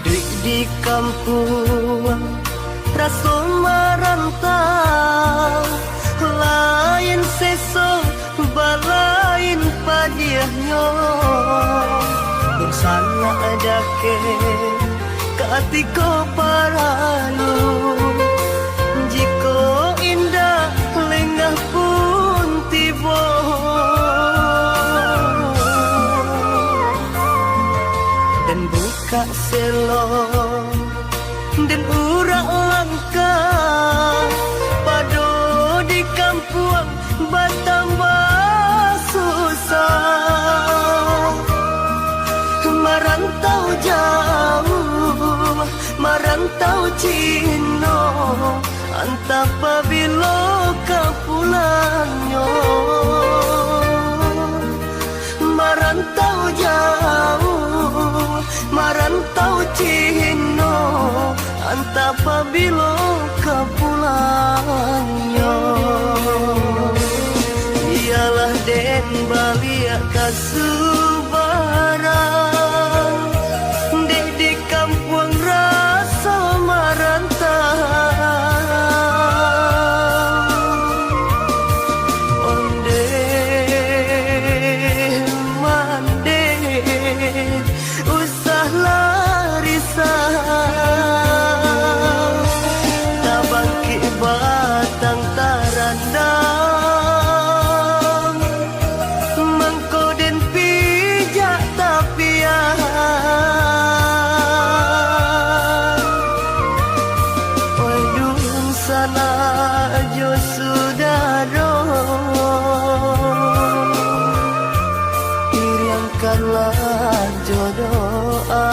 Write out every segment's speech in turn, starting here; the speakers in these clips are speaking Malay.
Hidup di kampung rasa merantau, lain seso balain padiahnya. Bersana ada ke katiko paralu, jiko indah lengah pun tiba. Dan buka selo dan urak langka pado di kampung bertambah susah. Merantau jauh, merantau Cino, antap pabilo ke pulangnya. Merantau jauh, merantau Cino, antap pabilo ke pulangnya. Ialah den balik kasubaran, di kampung rasa merantau. Onde mande usah larisah, tabangki batang tarandang, mengkoden pijak tapian. Waduh sana jo sudaro, iriangkanlah jodoa.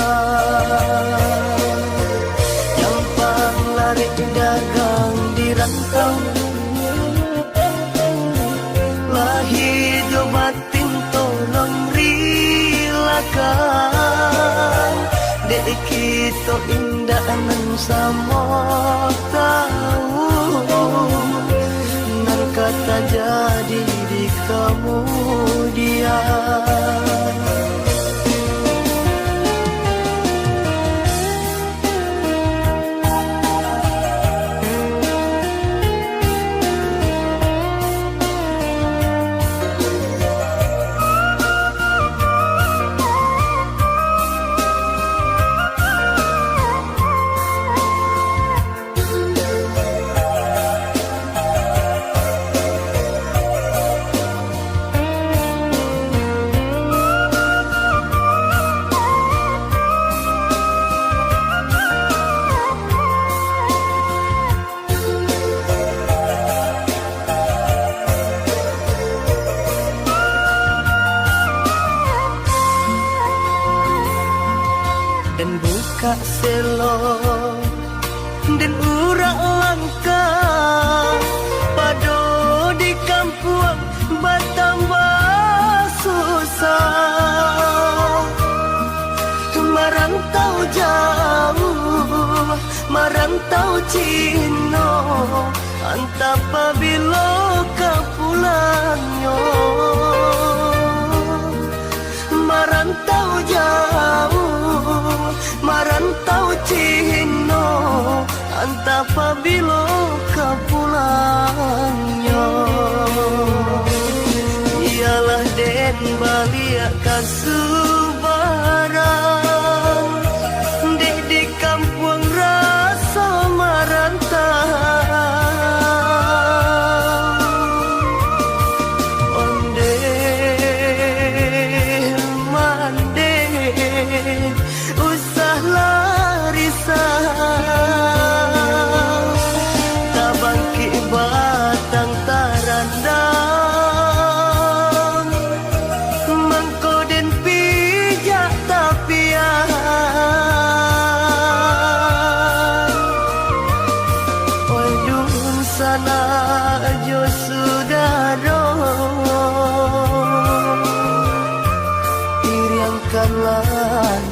Jampang lari dagang di rantau, lahir jo batin tolong rilakan. Dek kita indah nan sama tahu, nan kata jadi di kemudian. Dan buka selo dan urak langka pado di kampung bertambah susah. Merantau jauh, merantau Cino, antap pabilo ke pulangnya. Merantau jauh, merantau Cino, antap pabilo ke pulangnya. Ialah den balik kasubaran, di kampung rasa merantau. Onde mande usah larisah, tabangki batang tarandang, mengkoden pijak tapian. Waduh sana jo sudaro, iriangkanlah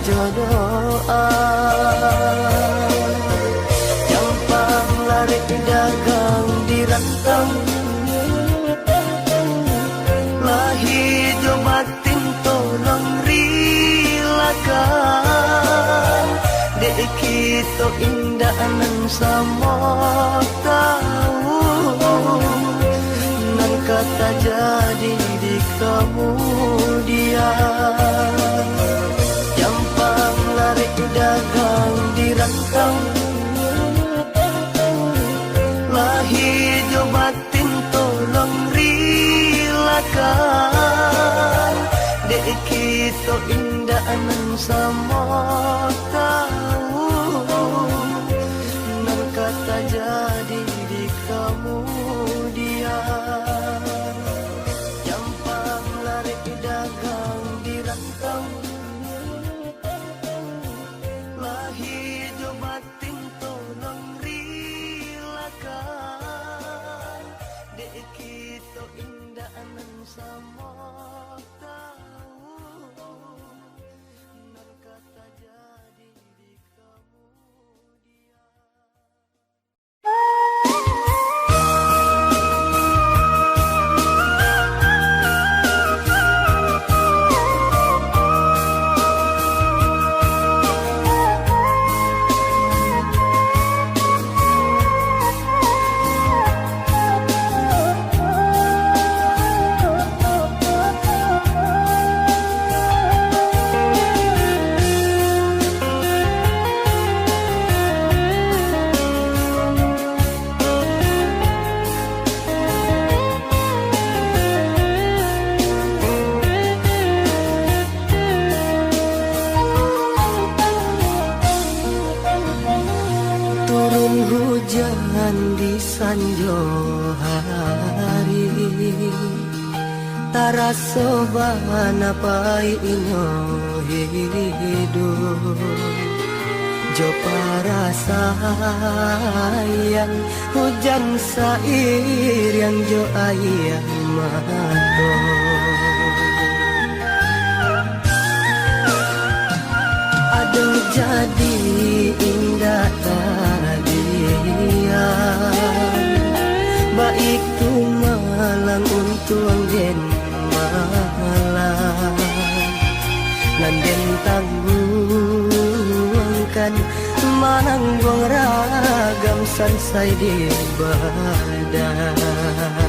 jodoa. Jampang lari dagang di rantau, lahir jo batin tolong rilakan. Dek kita indah nan sama tahu, nan kata jadi di kemudian. Jampang lari dagang di rantau, lahir jo batin tolong rilakan. Dek kita indah nan sama tahu, nan kata jadi di kemudian. Jampang lari dagang di rantau, lahir jo batin tolong rilakan. Dek kita indah nan sama tahu, nan kata jadi di kemudian. Turun hujan di sanjo hari, taraso bana pai inyo hidup. Jo para sayang hujan sair yang jo ayam mato. Aduh jadi indah tadian, baik tu malang untung den malang, nanden tangguangkan manang buang ragam sansai di badan.